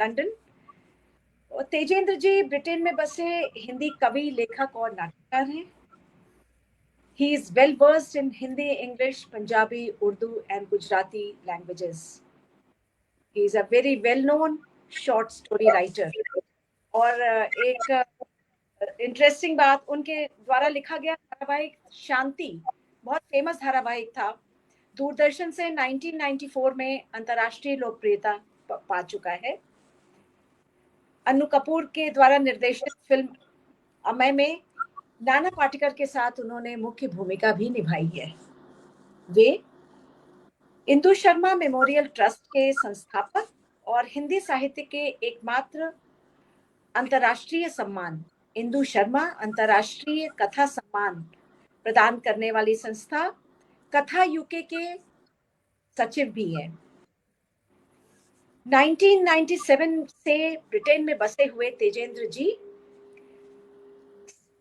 London. और तेजेंद्र जी Britain में बसे हिंदी कवि, लेखक और नाटककार हैं। He is well versed in Hindi, English, Punjabi, Urdu and Gujarati languages. He is a very well known short story writer. और एक इंटरेस्टिंग बात, उनके द्वारा लिखा गया धारावाहिक शांति बहुत फेमस धारावाहिक था। दूरदर्शन से 1994 में अंतर्राष्ट्रीय लोकप्रियता पा चुका है। अन्नू कपूर के द्वारा निर्देशित फिल्म अमय में नाना पाटेकर के साथ उन्होंने मुख्य भूमिका भी निभाई है। वे इंदु शर्मा मेमोरियल ट्रस्ट के संस्थापक और हिंदी साहित्य के एकमात्र अंतर्राष्ट्रीय सम्मान इंदु शर्मा अंतर्राष्ट्रीय कथा सम्मान प्रदान करने वाली संस्था कथा यूके के सचिव भी है। 1997 से ब्रिटेन में बसे हुए तेजेंद्र जी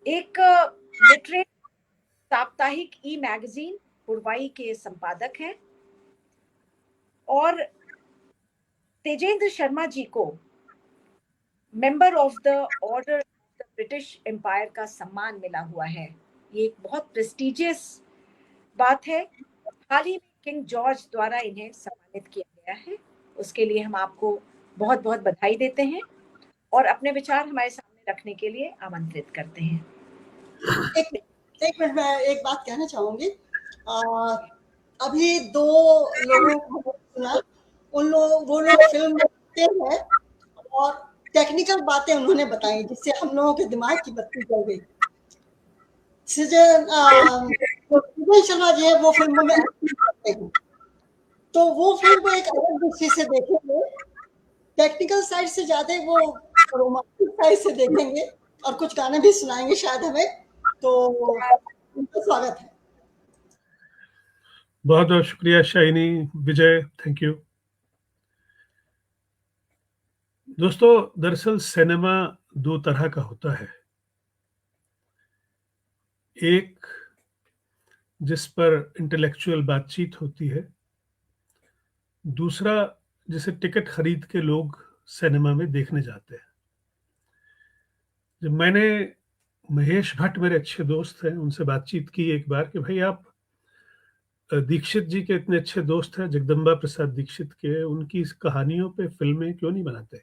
एक लिटरेरी साप्ताहिक ई मैगजीन पुरवाई के संपादक हैं और तेजेंद्र शर्मा जी को member of the order of the British Empire का सम्मान मिला हुआ है। ये एक बहुत प्रेस्टिजियस बात है। हाल ही में किंग जॉर्ज द्वारा इन्हें सम्मानित किया गया है। उसके लिए हम आपको बहुत बहुत बधाई देते हैं और अपने विचार हमारे सामने रखने के लिए आमंत्रित करते हैं। एक मिनट मैं एक बात कहना चाहूंगी। अभी दो लोगों को सुना, वो लोग फिल्म देखते हैं और टेक्निकल बातें उन्होंने बताई जिससे हम लोगों के दिमाग की बत्ती जल गई। सृजन शर्मा जी है, वो फिल्मों में एक्टिंग करते हैं, तो वो फिल्म को एक अलग दृष्टि से देखेंगे, टेक्निकल साइड से ज्यादा वो रोमांटिक साइड से देखेंगे और कुछ गाने भी सुनाएंगे शायद हमें, तो उनका स्वागत है। बहुत बहुत शुक्रिया शाइनी, विजय, थैंक यू। दोस्तों, दरअसल सिनेमा दो तरह का होता है। एक जिस पर इंटेलेक्चुअल बातचीत होती है, दूसरा जिसे टिकट खरीद के लोग सिनेमा में देखने जाते हैं। जब मैंने महेश भट्ट, मेरे अच्छे दोस्त हैं, उनसे बातचीत की एक बार कि भाई आप दीक्षित जी के इतने अच्छे दोस्त हैं, जगदम्बा प्रसाद दीक्षित के, उनकी इस कहानियों पे फिल्में क्यों नहीं बनाते?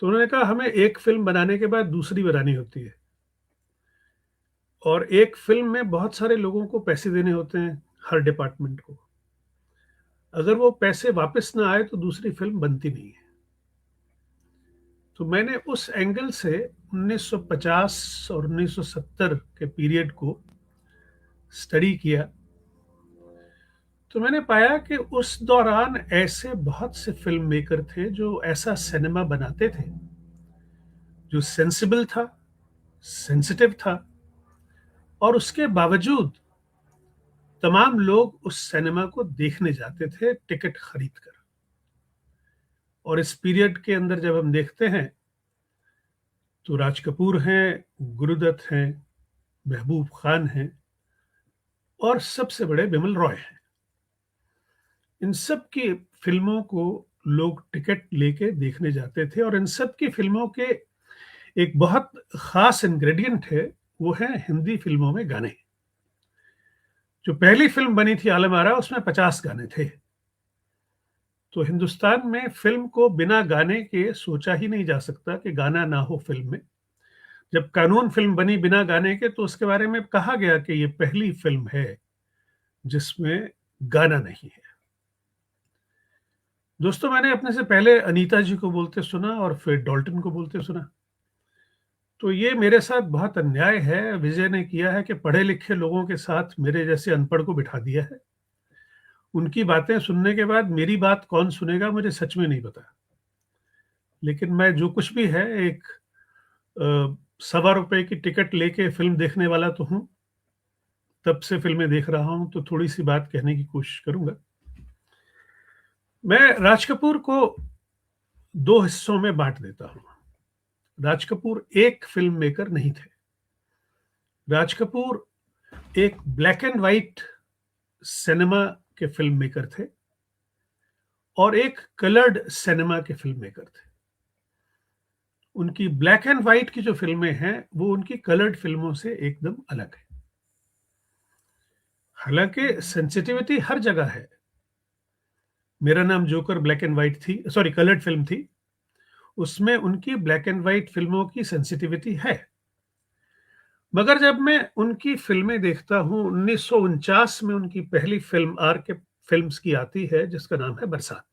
तो उन्होंने कहा हमें एक फिल्म बनाने के बाद दूसरी बनानी होती है और एक फिल्म में बहुत सारे लोगों को पैसे देने होते हैं, हर डिपार्टमेंट को। अगर वो पैसे वापस ना आए तो दूसरी फिल्म बनती नहीं है। तो मैंने उस एंगल से 1950 और 1970 के पीरियड को स्टडी किया, तो मैंने पाया कि उस दौरान ऐसे बहुत से फिल्म मेकर थे जो ऐसा सिनेमा बनाते थे जो सेंसिबल था, सेंसिटिव था, और उसके बावजूद तमाम लोग उस सिनेमा को देखने जाते थे टिकट खरीद कर। और इस पीरियड के अंदर जब हम देखते हैं तो राज कपूर हैं, गुरुदत्त हैं, महबूब खान हैं और सबसे बड़े बिमल रॉय हैं। इन सब की फिल्मों को लोग टिकट लेके देखने जाते थे और इन सब की फिल्मों के एक बहुत खास इंग्रेडिएंट है, वो है हिंदी फिल्मों में गाने। जो पहली फिल्म बनी थी आलम आरा, उसमें 50 गाने थे। तो हिंदुस्तान में फिल्म को बिना गाने के सोचा ही नहीं जा सकता कि गाना ना हो फिल्म में। जब कानून फिल्म बनी बिना गाने के, तो उसके बारे में कहा गया कि ये पहली फिल्म है जिसमें गाना नहीं है। दोस्तों, मैंने अपने से पहले अनीता जी को बोलते सुना और फिर डॉल्टन को बोलते सुना, तो ये मेरे साथ बहुत अन्याय है। विजय ने किया है कि पढ़े लिखे लोगों के साथ मेरे जैसे अनपढ़ को बिठा दिया है। उनकी बातें सुनने के बाद मेरी बात कौन सुनेगा, मुझे सच में नहीं पता। लेकिन मैं जो कुछ भी है, एक ₹1.25 की टिकट लेके फिल्म देखने वाला तो हूं, तब से फिल्में देख रहा हूं, तो थोड़ी सी बात कहने की कोशिश करूंगा। मैं राज कपूर को दो हिस्सों में बांट देता हूं। राज कपूर एक फिल्म मेकर नहीं थे। राज कपूर एक ब्लैक एंड व्हाइट सिनेमा के फिल्म मेकर थे और एक कलर्ड सिनेमा के फिल्म मेकर थे। उनकी ब्लैक एंड व्हाइट की जो फिल्में हैं वो उनकी कलर्ड फिल्मों से एकदम अलग है। हालांकि सेंसिटिविटी हर जगह है। मेरा नाम जोकर ब्लैक एंड व्हाइट थी, सॉरी कलर्ड फिल्म थी, उसमें उनकी ब्लैक एंड व्हाइट फिल्मों की सेंसिटिविटी है। मगर जब मैं उनकी फिल्में देखता हूं, 1949 में उनकी पहली फिल्म आर के फिल्म्स की आती है जिसका नाम है बरसात,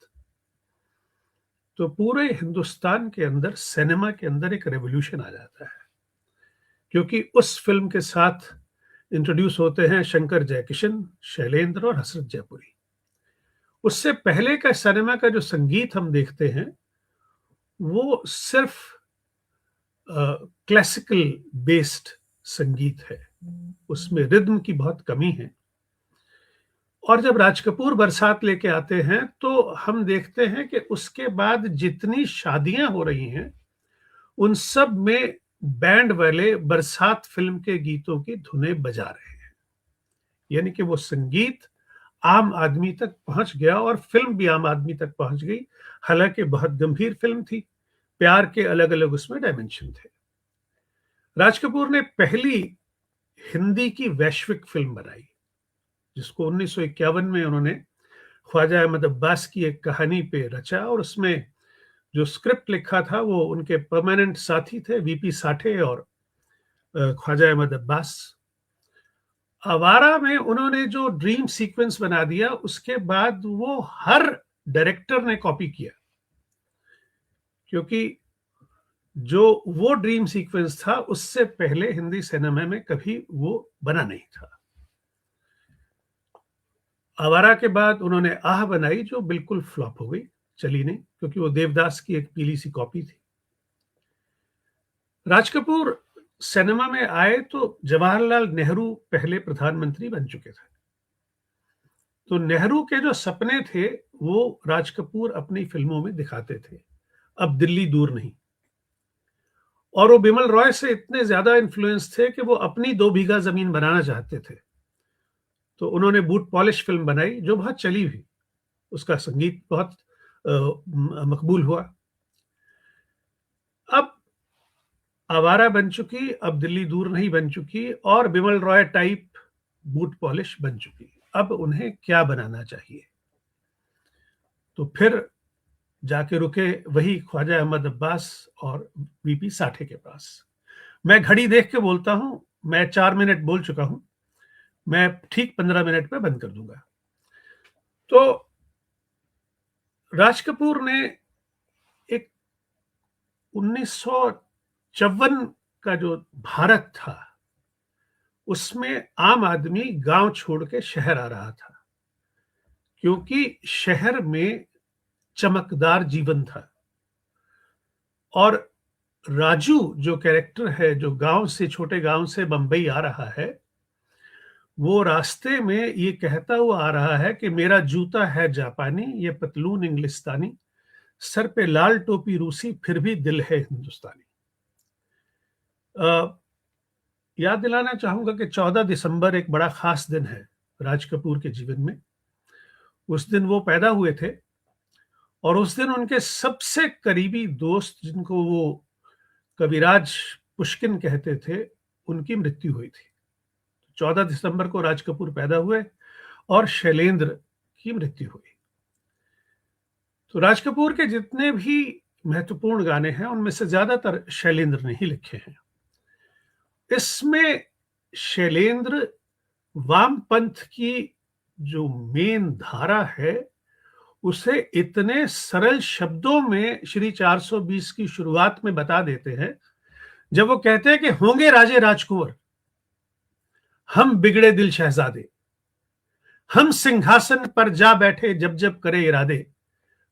तो पूरे हिंदुस्तान के अंदर सिनेमा के अंदर एक रेवोल्यूशन आ जाता है, क्योंकि उस फिल्म के साथ इंट्रोड्यूस होते हैं शंकर जयकिशन, शैलेंद्र और हसरत जयपुरी। उससे पहले का सिनेमा का जो संगीत हम देखते हैं वो सिर्फ क्लासिकल बेस्ड संगीत है, उसमें रिद्म की बहुत कमी है। और जब राज कपूर बरसात लेके आते हैं तो हम देखते हैं कि उसके बाद जितनी शादियां हो रही हैं उन सब में बैंड वाले बरसात फिल्म के गीतों की धुनें बजा रहे हैं, यानी कि वो संगीत आम आदमी तक पहुंच गया और फिल्म भी आम आदमी तक पहुंच गई। हालांकि बहुत गंभीर फिल्म थी, प्यार के अलग अलग उसमें डायमेंशन थे। राज कपूर ने पहली हिंदी की वैश्विक फिल्म बनाई जिसको 1951 में उन्होंने ख्वाजा अहमद अब्बास की एक कहानी पे रचा, और उसमें जो स्क्रिप्ट लिखा था वो उनके परमानेंट साथी थे वीपी साठे और ख्वाजा अहमद अब्बास। आवारा में उन्होंने जो ड्रीम सीक्वेंस बना दिया उसके बाद वो हर डायरेक्टर ने कॉपी किया, क्योंकि जो वो ड्रीम सीक्वेंस था उससे पहले हिंदी सिनेमा में कभी वो बना नहीं था। आवारा के बाद उन्होंने आह बनाई जो बिल्कुल फ्लॉप हो गई, चली नहीं, क्योंकि वो देवदास की एक पीली सी कॉपी थी। राज कपूर सिनेमा में आए तो जवाहरलाल नेहरू पहले प्रधानमंत्री बन चुके थे, तो नेहरू के जो सपने थे वो राज कपूर अपनी फिल्मों में दिखाते थे, अब दिल्ली दूर नहीं। और वो बिमल रॉय से इतने ज्यादा इन्फ्लुएंस थे कि वो अपनी 2 बीघा जमीन बनाना चाहते थे, तो उन्होंने बूट पॉलिश फिल्म बनाई जो बहुत चली भी, उसका संगीत बहुत मकबूल हुआ। अब आवारा बन चुकी, अब दिल्ली दूर नहीं बन चुकी, और Bimal Roy type boot polish बन चुकी। अब उन्हें क्या बनाना चाहिए, तो फिर जाके रुके वही ख्वाजा अहमद अब्बास और वीपी साठे के पास। मैं घड़ी देख के बोलता हूं, मैं 4 मिनट बोल चुका हूं, मैं ठीक 15 मिनट में बंद कर दूंगा। तो राज कपूर ने एक 1954 का जो भारत था उसमें आम आदमी गांव छोड़ के शहर आ रहा था, क्योंकि शहर में चमकदार जीवन था। और राजू जो कैरेक्टर है, जो गांव से, छोटे गांव से बंबई आ रहा है, वो रास्ते में ये कहता हुआ आ रहा है कि मेरा जूता है जापानी, ये पतलून इंग्लिस्तानी, सर पे लाल टोपी रूसी, फिर भी दिल है हिंदुस्तानी। याद दिलाना चाहूंगा कि 14 दिसंबर एक बड़ा खास दिन है राज कपूर के जीवन में। उस दिन वो पैदा हुए थे और उस दिन उनके सबसे करीबी दोस्त, जिनको वो कविराज पुष्किन कहते थे, उनकी मृत्यु हुई थी। 14 दिसंबर को राज कपूर पैदा हुए और शैलेंद्र की मृत्यु हुई। तो राज कपूर के जितने भी महत्वपूर्ण गाने हैं उनमें से ज्यादातर शैलेंद्र ने ही लिखे हैं। इसमें शैलेंद्र वामपंथ की जो मेन धारा है उसे इतने सरल शब्दों में श्री 420 की शुरुआत में बता देते हैं, जब वो कहते हैं कि होंगे राजे राजकुंवर, हम बिगड़े दिल शहजादे, हम सिंहासन पर जा बैठे जब जब करे इरादे,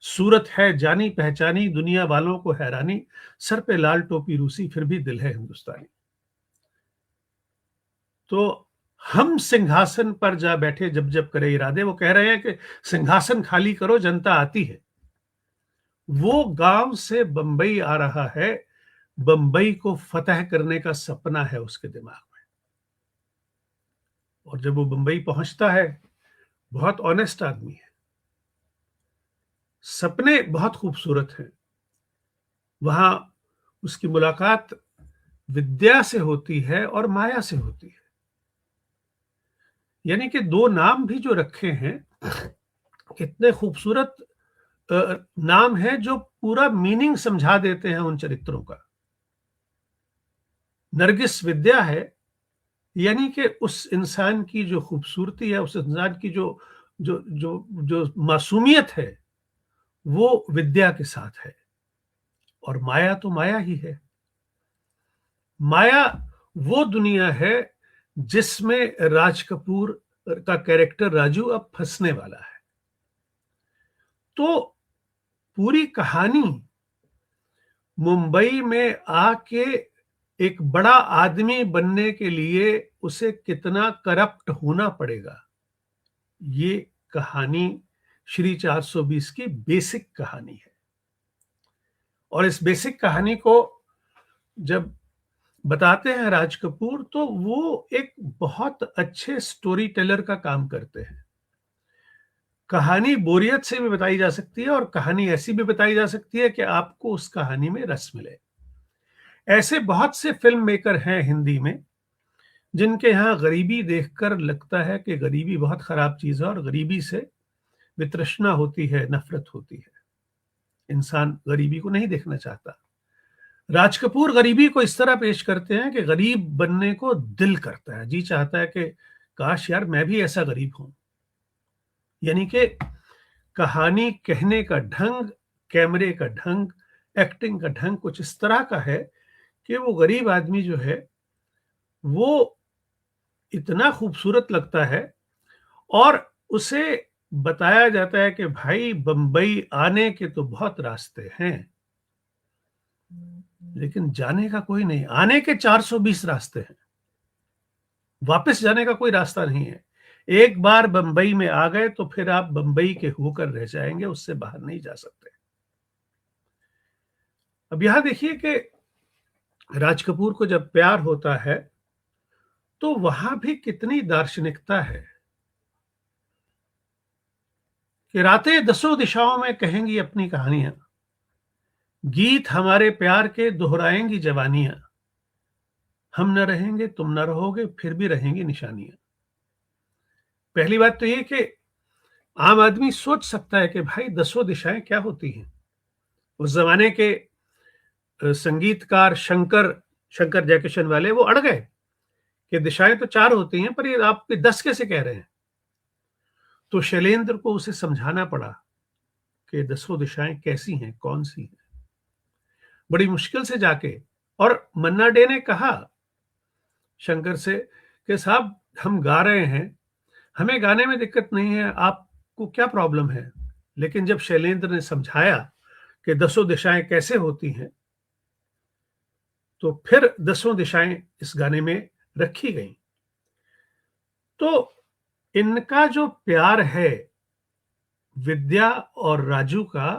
सूरत है जानी पहचानी दुनिया वालों को हैरानी, सर पे लाल टोपी रूसी फिर भी दिल है हिंदुस्तानी। तो हम सिंहासन पर जा बैठे जब जब करे इरादे, वो कह रहे हैं कि सिंहासन खाली करो, जनता आती है। वो गांव से बंबई आ रहा है, बंबई को फतह करने का सपना है उसके दिमाग में। और जब वो बंबई पहुंचता है, बहुत ऑनेस्ट आदमी है, सपने बहुत खूबसूरत हैं। वहां उसकी मुलाकात विद्या से होती है और माया से होती है। यानी कि दो नाम भी जो रखे हैं, इतने खूबसूरत नाम है जो पूरा मीनिंग समझा देते हैं उन चरित्रों का। नरगिस विद्या है, यानी कि उस इंसान की जो खूबसूरती है, उस इंसान की जो जो जो जो मासूमियत है, वो विद्या के साथ है। और माया तो माया ही है। माया वो दुनिया है जिसमें राज कपूर का कैरेक्टर राजू अब फंसने वाला है। तो पूरी कहानी मुंबई में आके एक बड़ा आदमी बनने के लिए उसे कितना करप्ट होना पड़ेगा, ये कहानी श्री 420 की बेसिक कहानी है। और इस बेसिक कहानी को जब बताते हैं राज कपूर, तो वो एक बहुत अच्छे स्टोरी टेलर का काम करते हैं। कहानी बोरियत से भी बताई जा सकती है और कहानी ऐसी भी बताई जा सकती है कि आपको उस कहानी में रस मिले। ऐसे बहुत से फिल्म मेकर हैं हिंदी में जिनके यहाँ गरीबी देखकर लगता है कि गरीबी बहुत खराब चीज है और गरीबी से वितृष्णा होती है, नफरत होती है। इंसान गरीबी को नहीं देखना चाहता। राज कपूर गरीबी को इस तरह पेश करते हैं कि गरीब बनने को दिल करता है, जी चाहता है कि काश यार मैं भी ऐसा गरीब हूं। यानी कि कहानी कहने का ढंग, कैमरे का ढंग, एक्टिंग का ढंग कुछ इस तरह का है कि वो गरीब आदमी जो है वो इतना खूबसूरत लगता है। और उसे बताया जाता है कि भाई बंबई आने के तो बहुत रास्ते हैं, लेकिन जाने का कोई नहीं। आने के 420 रास्ते हैं, वापस जाने का कोई रास्ता नहीं है। एक बार बंबई में आ गए तो फिर आप बंबई के होकर रह जाएंगे, उससे बाहर नहीं जा सकते। अब यहां देखिए कि राज कपूर को जब प्यार होता है तो वहां भी कितनी दार्शनिकता है कि रातें दसों दिशाओं में कहेंगी अपनी कहानियां, गीत हमारे प्यार के दोहराएंगी जवानियां, हम न रहेंगे तुम न रहोगे फिर भी रहेंगी निशानियां। पहली बात तो ये कि आम आदमी सोच सकता है कि भाई दसों दिशाएं क्या होती हैं। उस जमाने के संगीतकार शंकर जयकिशन वाले वो अड़ गए कि दिशाएं तो 4 होती हैं, पर ये आप 10 कैसे कह रहे हैं। तो शैलेंद्र को उसे समझाना पड़ा कि दसों दिशाएं कैसी हैं, कौन सी हैं। बड़ी मुश्किल से जाके, और मन्ना डे ने कहा शंकर से कि साहब हम गा रहे हैं, हमें गाने में दिक्कत नहीं है, आपको क्या प्रॉब्लम है। लेकिन जब शैलेंद्र ने समझाया कि दसों दिशाएं कैसे होती हैं, तो फिर दसों दिशाएं इस गाने में रखी गई। तो इनका जो प्यार है विद्या और राजू का,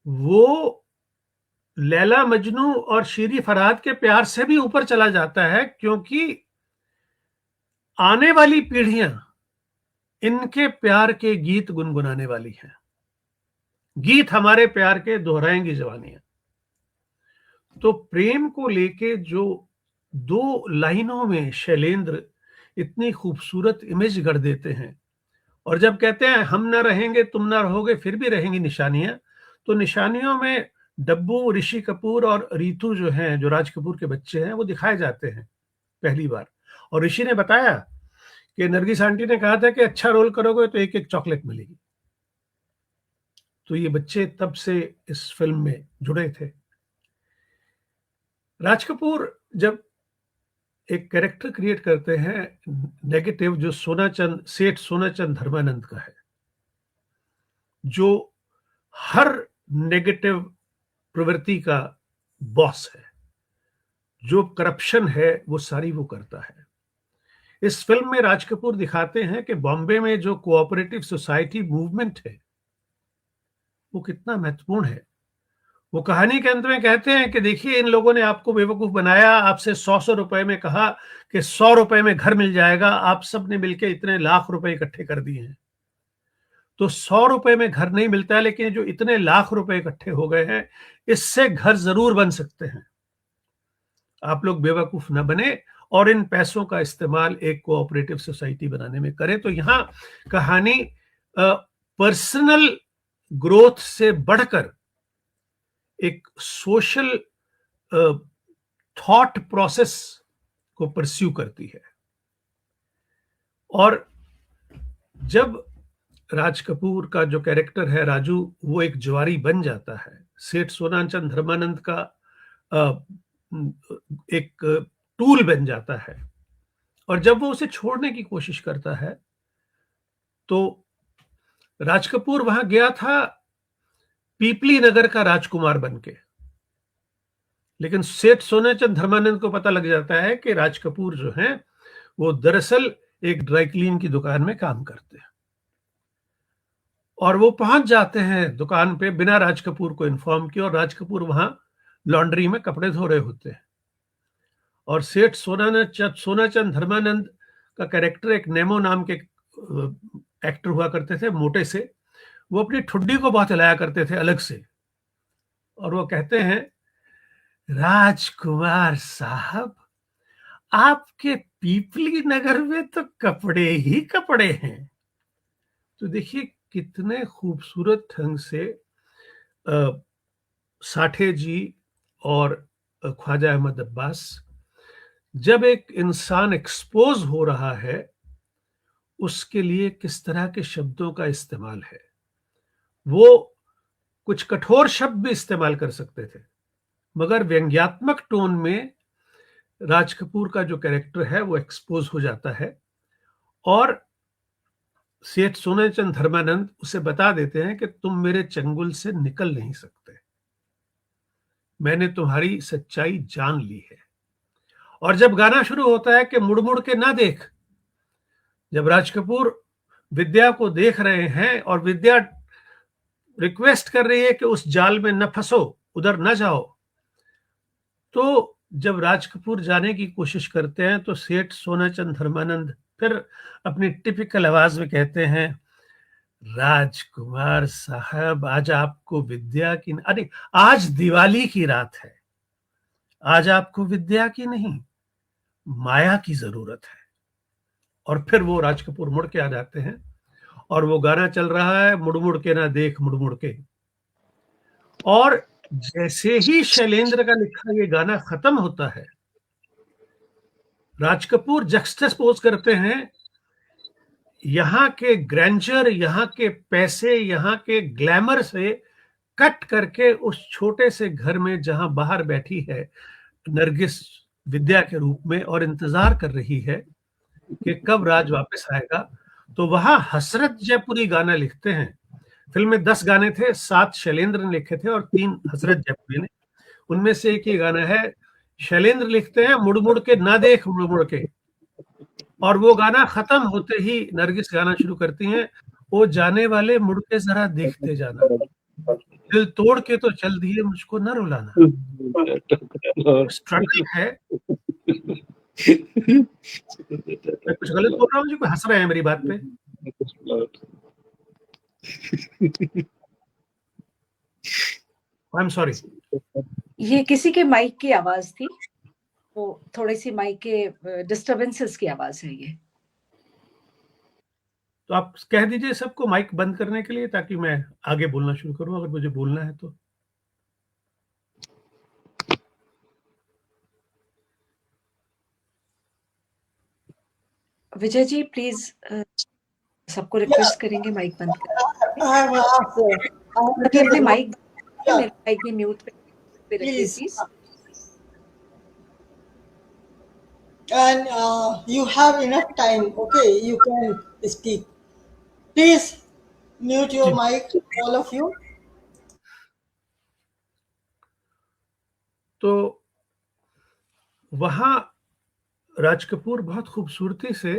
वो लैला मजनू और शीरी फरहाद के प्यार से भी ऊपर चला जाता है, क्योंकि आने वाली पीढ़ियां इनके प्यार के गीत गुनगुनाने वाली हैं। गीत हमारे प्यार के दोहराएंगी जवानियां। तो प्रेम को लेके जो 2 लाइनों में शैलेंद्र इतनी खूबसूरत इमेज गढ़ देते हैं, और जब कहते हैं हम ना रहेंगे तुम ना रहोगे फिर भी रहेंगी निशानियां, तो निशानियों में डब्बू, ऋषि कपूर और रीतू जो हैं, जो राज कपूर के बच्चे हैं, वो दिखाए जाते हैं पहली बार। और ऋषि ने बताया कि नरगिस आंटी ने कहा था कि अच्छा रोल करोगे तो एक एक चॉकलेट मिलेगी। तो ये बच्चे तब से इस फिल्म में जुड़े थे। राज कपूर जब एक कैरेक्टर क्रिएट करते हैं नेगेटिव, जो सेठ सोनाचंद धर्मानंद का है, जो हर नेगेटिव प्रवृत्ति का बॉस है, जो करप्शन है वो सारी वो करता है। इस फिल्म में राज कपूर दिखाते हैं कि बॉम्बे में जो कोऑपरेटिव सोसाइटी मूवमेंट है वो कितना महत्वपूर्ण है। वो कहानी के अंत में कहते हैं कि देखिए इन लोगों ने आपको बेवकूफ बनाया, आपसे 100 रुपए में कहा कि 100 रुपए में घर मिल जाएगा, आप सब ने मिलकर इतने लाख रुपए इकट्ठे कर दिए हैं। तो 100 रुपए में घर नहीं मिलता है, लेकिन जो इतने लाख रुपए इकट्ठे हो गए हैं, इससे घर जरूर बन सकते हैं। आप लोग बेवकूफ न बने और इन पैसों का इस्तेमाल एक कोऑपरेटिव सोसाइटी बनाने में करें। तो यहां कहानी पर्सनल ग्रोथ से बढ़कर एक सोशल थॉट प्रोसेस को परस्यू करती है। और जब राज कपूर का जो कैरेक्टर है राजू, वो एक जुआरी बन जाता है, सेठ सोनाचंद धर्मानंद का एक टूल बन जाता है, और जब वो उसे छोड़ने की कोशिश करता है, तो राज कपूर वहां गया था पीपली नगर का राजकुमार बनके, लेकिन सेठ सोनाचंद धर्मानंद को पता लग जाता है कि राज कपूर जो हैं वो दरअसल एक ड्राई क्लीन की दुकान में काम करते हैं। और वो पहुंच जाते हैं दुकान पे बिना राज कपूर को इन्फॉर्म किए, और राज कपूर वहां लॉन्ड्री में कपड़े धो रहे होते हैं। और सेठ सोनाचंद धर्मानंद का कैरेक्टर, एक नेमो नाम के एक्टर हुआ करते थे, मोटे से, वो अपनी ठुड्डी को बहुत हिलाया करते थे अलग से, और वो कहते हैं, राजकुमार साहब, आपके पीपली नगर में तो कपड़े ही कपड़े हैं। तो देखिए कितने खूबसूरत ढंग से साठे जी और ख्वाजा अहमद अब्बास, जब एक इंसान एक्सपोज हो रहा है उसके लिए किस तरह के शब्दों का इस्तेमाल है। वो कुछ कठोर शब्द भी इस्तेमाल कर सकते थे, मगर व्यंग्यात्मक टोन में राज कपूर का जो कैरेक्टर है वो एक्सपोज हो जाता है, और सेठ सोनाचंद धर्मानंद उसे बता देते हैं कि तुम मेरे चंगुल से निकल नहीं सकते, मैंने तुम्हारी सच्चाई जान ली है। और जब गाना शुरू होता है कि मुड़ मुड़ के ना देख, जब राज कपूर विद्या को देख रहे हैं और विद्या रिक्वेस्ट कर रही है कि उस जाल में न फंसो, उधर न जाओ, तो जब राज कपूर जाने की कोशिश करते हैं तो सेठ सोनाचंद धर्मानंद फिर अपनी टिपिकल आवाज में कहते हैं, राजकुमार साहब, आज आपको विद्या की, अरे आज दिवाली की रात है, आज आपको विद्या की नहीं माया की जरूरत है। और फिर वो राज कपूर मुड़ के आ जाते हैं और वो गाना चल रहा है, मुड़ मुड़ के ना देख मुड़ मुड़ के। और जैसे ही शैलेंद्र का लिखा ये गाना खत्म होता है, राज कपूर जक्सटेपोज करते हैं यहाँ के ग्रैंडर, यहाँ के पैसे, यहाँ के ग्लैमर से कट करके उस छोटे से घर में जहां बाहर बैठी है नरगिस विद्या के रूप में और इंतजार कर रही है कि कब राज वापस आएगा, तो वहां हसरत जयपुरी गाना लिखते हैं। फिल्म में 10 गाने थे, 7 शैलेंद्र ने लिखे थे और 3 हसरत जयपुरी ने। उनमें से एक ही गाना है, शैलेंद्र लिखते हैं, मुड़ मुड़ के ना देख मुड़ मुड़ के, और वो गाना खत्म होते ही नरगिस गाना शुरू करती हैं, ओ जाने वाले मुड़ के जरा देखते जाना, दिल तोड़ के तो चल दिए मुझको न रुलाना। स्ट्रगल है। मैं कुछ गलत बोल रहा हूँ जी? कोई हंस रहे हैं मेरी बात पे? I am sorry. ये किसी के माइक की आवाज थी, वो थोड़ी सी माइक के डिस्टरबेंसेस की आवाज है ये। तो आप कह दीजिए सबको माइक बंद करने के लिए, ताकि मैं आगे बोलना शुरू करूं अगर मुझे बोलना है तो। विजय जी प्लीज सबको रिक्वेस्ट करेंगे माइक बंद अपने माइक, मेरे माइक भी म्यूट पे रखिए please. And you have enough time, okay, you can speak. Please mute your mic, all of you. तो वहां राज कपूर बहुत खूबसूरती से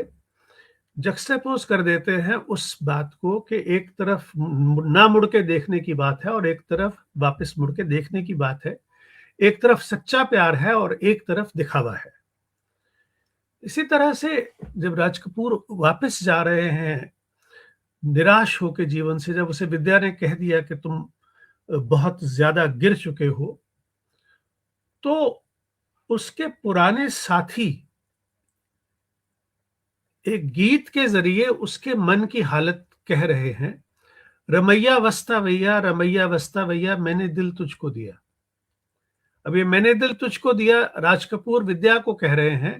जक्सटेपोज कर देते हैं उस बात को कि एक तरफ ना मुड़ के देखने की बात है और एक तरफ वापस मुड़ के देखने की बात है, एक तरफ सच्चा प्यार है और एक तरफ दिखावा है। इसी तरह से जब राज कपूर वापस जा रहे हैं निराश होकर जीवन से, जब उसे विद्या ने कह दिया कि तुम बहुत ज्यादा गिर चुके हो, तो उसके पुराने साथी एक गीत के जरिए उसके मन की हालत कह रहे हैं, रमैया वस्ता भैया, रमैया वस्ता भैया, मैंने दिल तुझको दिया। अब ये मैंने दिल तुझको दिया राज कपूर विद्या को कह रहे हैं,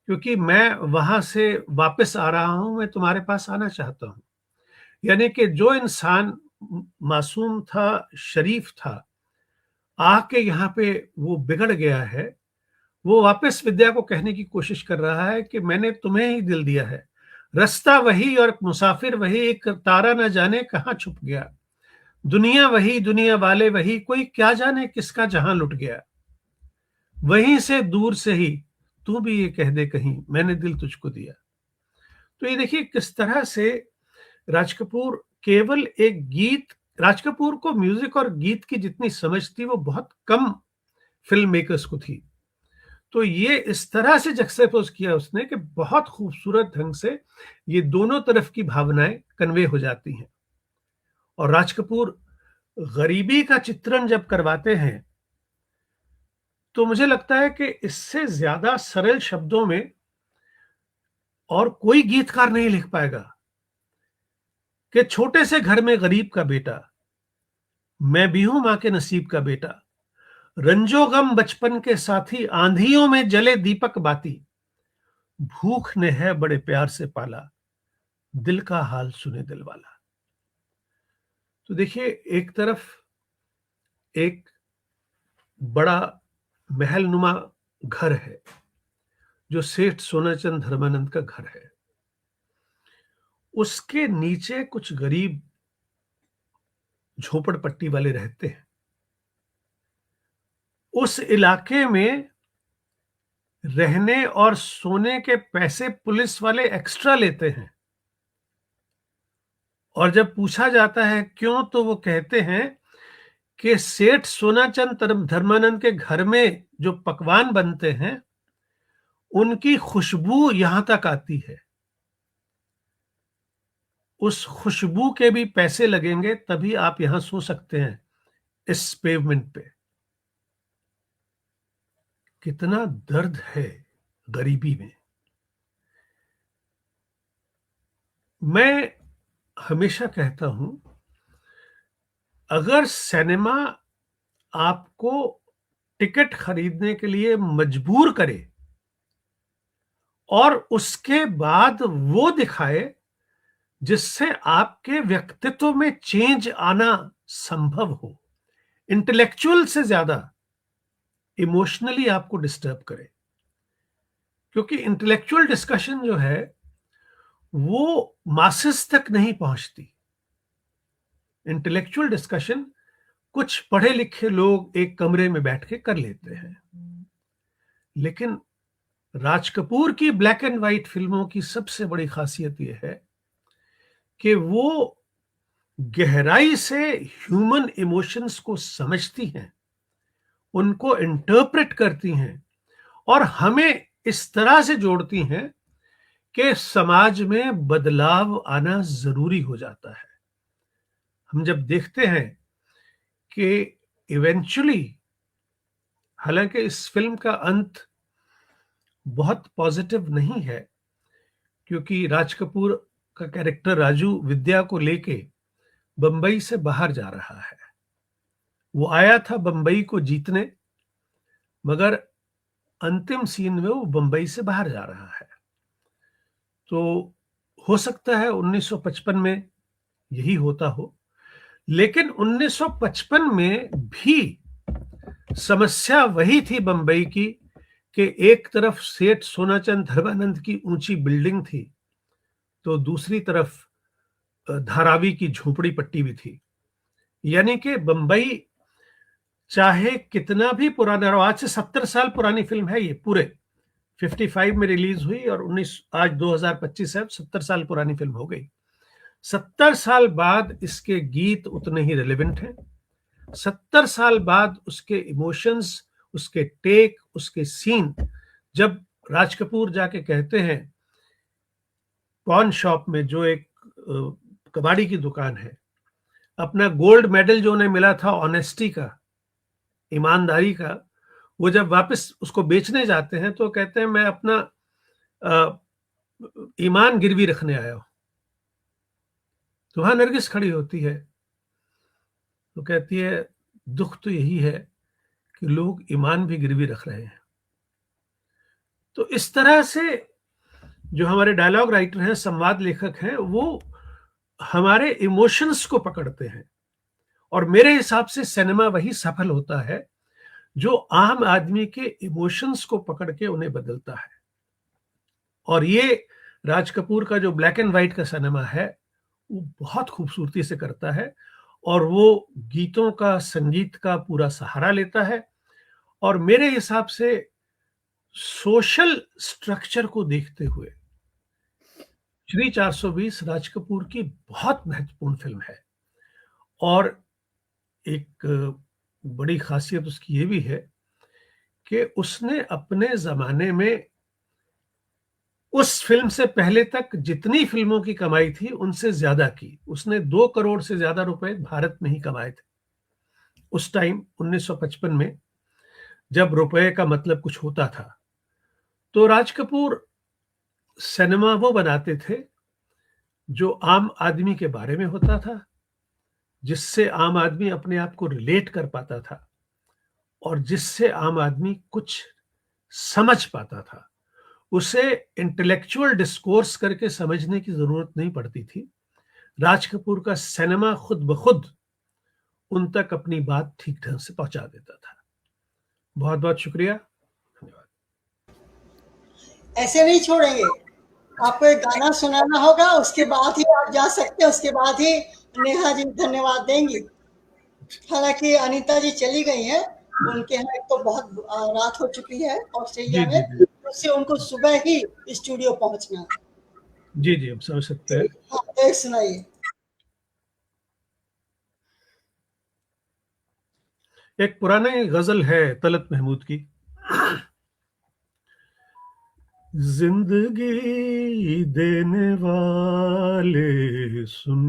क्योंकि मैं वहां से वापस आ रहा हूं, मैं तुम्हारे पास आना चाहता हूं। यानी कि जो इंसान मासूम था, शरीफ था, आके यहाँ पे वो बिगड़ गया है, वो वापस विद्या को कहने की कोशिश कर रहा है कि मैंने तुम्हें ही दिल दिया है, रास्ता वही और मुसाफिर वही, एक तारा न जाने कहाँ छुप गया, दुनिया वही दुनिया वाले वही, कोई क्या जाने किसका जहां लुट गया, वहीं से दूर से ही तू भी ये कह दे कहीं, मैंने दिल तुझको दिया। तो ये देखिए किस तरह से राज कपूर केवल एक गीत, राज कपूर को म्यूजिक और गीत की जितनी समझ थी वो बहुत कम फिल्म मेकर्स को थी। तो ये इस तरह से जक्सपोज किया उसने कि बहुत खूबसूरत ढंग से ये दोनों तरफ की भावनाएं कन्वे हो जाती हैं। और राज कपूर गरीबी का चित्रण जब करवाते हैं तो मुझे लगता है कि इससे ज्यादा सरल शब्दों में और कोई गीतकार नहीं लिख पाएगा कि छोटे से घर में गरीब का बेटा, मैं भी हूं मां के नसीब का बेटा, रंजो गम बचपन के साथी, आंधियों में जले दीपक बाती, भूख ने है बड़े प्यार से पाला, दिल का हाल सुने दिल वाला। तो देखिए एक तरफ एक बड़ा महलनुमा घर है जो सेठ सोनाचंद धर्मानंद का घर है, उसके नीचे कुछ गरीब झोपड़पट्टी वाले रहते हैं। उस इलाके में रहने और सोने के पैसे पुलिस वाले एक्स्ट्रा लेते हैं, और जब पूछा जाता है क्यों तो वो कहते हैं कि सेठ सोनाचंद धर्मानंद के घर में जो पकवान बनते हैं उनकी खुशबू यहां तक आती है, उस खुशबू के भी पैसे लगेंगे तभी आप यहां सो सकते हैं इस पेवमेंट पे। कितना दर्द है गरीबी में। मैं हमेशा कहता हूं, अगर सिनेमा आपको टिकट खरीदने के लिए मजबूर करे और उसके बाद वो दिखाए जिससे आपके व्यक्तित्व में चेंज आना संभव हो, इंटेलेक्चुअल से ज्यादा इमोशनली आपको डिस्टर्ब करे, क्योंकि इंटेलेक्चुअल डिस्कशन जो है वो मासेस तक नहीं पहुंचती। इंटेलेक्चुअल डिस्कशन कुछ पढ़े लिखे लोग एक कमरे में बैठ के कर लेते हैं, लेकिन राज कपूर की ब्लैक एंड व्हाइट फिल्मों की सबसे बड़ी खासियत यह है कि वो गहराई से ह्यूमन इमोशंस को समझती हैं, उनको इंटरप्रेट करती हैं और हमें इस तरह से जोड़ती हैं कि समाज में बदलाव आना जरूरी हो जाता है। हम जब देखते हैं कि इवेंचुअली, हालांकि इस फिल्म का अंत बहुत पॉजिटिव नहीं है, क्योंकि राज कपूर का कैरेक्टर राजू विद्या को लेके बंबई से बाहर जा रहा है। वो आया था बंबई को जीतने, मगर अंतिम सीन में वो बंबई से बाहर जा रहा है। तो हो सकता है 1955 में यही होता हो, लेकिन 1955 में भी समस्या वही थी बंबई की कि एक तरफ सेठ सोनाचंद धर्मानंद की ऊंची बिल्डिंग थी, तो दूसरी तरफ धारावी की झोपड़ी पट्टी भी थी। यानी कि बंबई चाहे कितना भी पुराना, आज से 70 साल पुरानी फिल्म है ये, पूरे 55 में रिलीज हुई और 19 आज 2025 है, 70 साल पुरानी फिल्म हो गई। 70 साल बाद इसके गीत उतने ही रेलेवेंट हैं। 70 साल बाद उसके इमोशंस, उसके टेक, उसके सीन, जब राज कपूर जाके कहते हैं पॉन शॉप में, जो एक कबाड़ी की दुकान है, अपना गोल्ड मेडल जो उन्हें मिला था ऑनेस्टी का, ईमानदारी का, वो जब वापस उसको बेचने जाते हैं तो कहते हैं मैं अपना ईमान गिरवी रखने आया हूं। तो वहां नरगिस खड़ी होती है तो कहती है दुख तो यही है कि लोग ईमान भी गिरवी रख रहे हैं। तो इस तरह से जो हमारे डायलॉग राइटर हैं, संवाद लेखक हैं, वो हमारे इमोशंस को पकड़ते हैं, और मेरे हिसाब से सिनेमा वही सफल होता है जो आम आदमी के इमोशंस को पकड़ के उन्हें बदलता है। और ये राज कपूर का जो ब्लैक एंड व्हाइट का सिनेमा है वो बहुत खूबसूरती से करता है, और वो गीतों का, संगीत का पूरा सहारा लेता है। और मेरे हिसाब से सोशल स्ट्रक्चर को देखते हुए श्री 420 राज कपूर की बहुत महत्वपूर्ण फिल्म है। और एक बड़ी खासियत उसकी ये भी है कि उसने अपने जमाने में उस फिल्म से पहले तक जितनी फिल्मों की कमाई थी उनसे ज्यादा की। उसने 2 करोड़ से ज्यादा रुपए भारत में ही कमाए थे उस टाइम 1955 में, जब रुपए का मतलब कुछ होता था। तो राज कपूर सिनेमा वो बनाते थे जो आम आदमी के बारे में होता था, जिससे आम आदमी अपने आप को रिलेट कर पाता था, और जिससे आम आदमी कुछ समझ पाता था। उसे इंटेलेक्चुअल डिस्कोर्स करके समझने की जरूरत नहीं पड़ती थी। राज कपूर का सिनेमा खुद ब खुद उन तक अपनी बात ठीक ढंग से पहुंचा देता था। बहुत बहुत शुक्रिया, धन्यवाद। ऐसे नहीं छोड़ेंगे, आपको एक गाना सुनाना होगा, उसके बाद ही आप जा सकते हैं, उसके बाद ही नेहा जी धन्यवाद देंगी। हालांकि अनीता जी चली गई हैं, उनके यहाँ एक तो बहुत रात हो चुकी है ऑस्ट्रेलिया में, उससे उनको सुबह ही स्टूडियो पहुंचना है। जी जी, हम समझ सकते हैं। हाँ, एक सुनाइए। एक पुरानी गजल है तलत महमूद की, जिंदगी देने वाले सुन,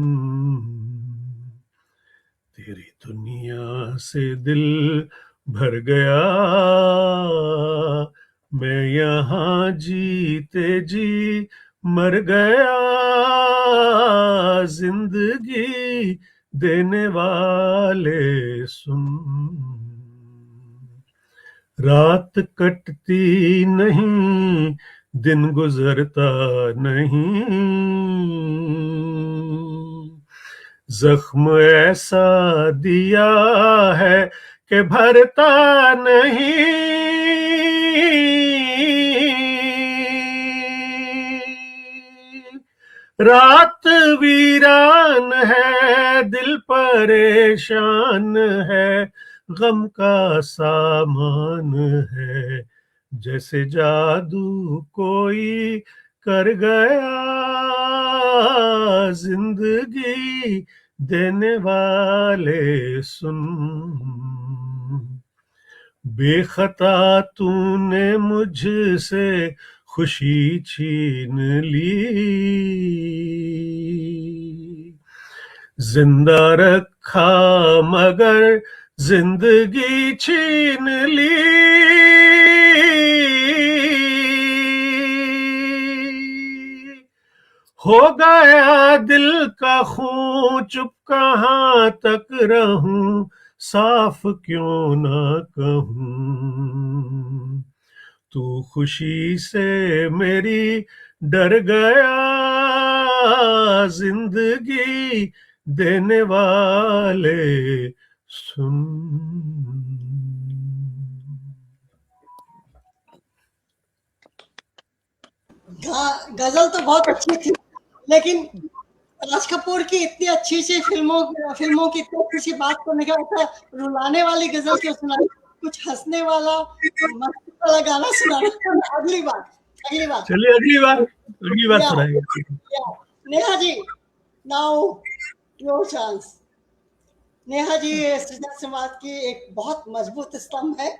तेरी दुनिया से दिल भर गया, मैं यहाँ जीते जी मर गया, जिंदगी देने वाले सुन, रात कटती नहीं, दिन गुजरता नहीं, जख्म ऐसा दिया है कि भरता नहीं, रात वीरान है, दिल परेशान है, गम का सामान है, जैसे जादू कोई कर गया, जिंदगी देने वाले सुन, बेखता तूने मुझसे खुशी छीन ली, जिंदा रखा मगर जिंदगी छीन ली, हो गया दिल का खून चुप कहाँ तक रहूं, साफ क्यों ना कहूं, तू खुशी से मेरी डर गया, जिंदगी देने वाले सुन। गजल तो बहुत अच्छी थी, लेकिन राज कपूर की इतनी अच्छी सी फिल्मों की इतनी अच्छी सी बात करने का ऐसा रुलाने वाली गजल क्यों सुनाई, कुछ हंसने वाला मस्ती वाला गाना सुनाना। अगली बार चलिए अगली बार सुनाएंगे। Neha ji, now your chance. Neha ji सृजन समाज की एक बहुत मजबूत स्तंभ है,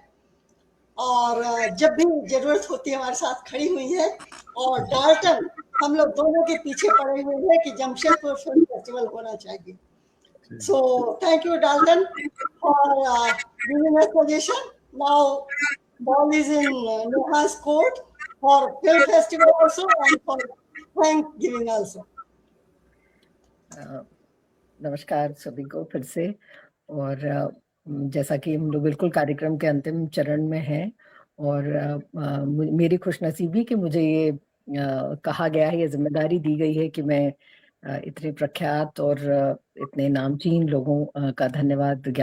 और जब भी जरूरत होती है हमारे साथ खड़ी हुई है, और डाल्टन हम लोग दोनों के पीछे पड़े हुए हैं कि जमशेदपुर फिल्म फेस्टिवल होना चाहिए। So thank you, Dalton, for giving us suggestion. Now ball is in Neha's court for film festival also and for Thanksgiving also. नमस्कार सभी को फिर से। और जैसा कि हम लोग बिल्कुल कार्यक्रम के अंतिम चरण में हैं और मेरी खुशनसीबी कि मुझे ये कहा गया है, ये जिम्मेदारी दी गई है कि मैं इतने प्रख्यात और इतने नामचीन लोगों का धन्यवाद ज्ञापन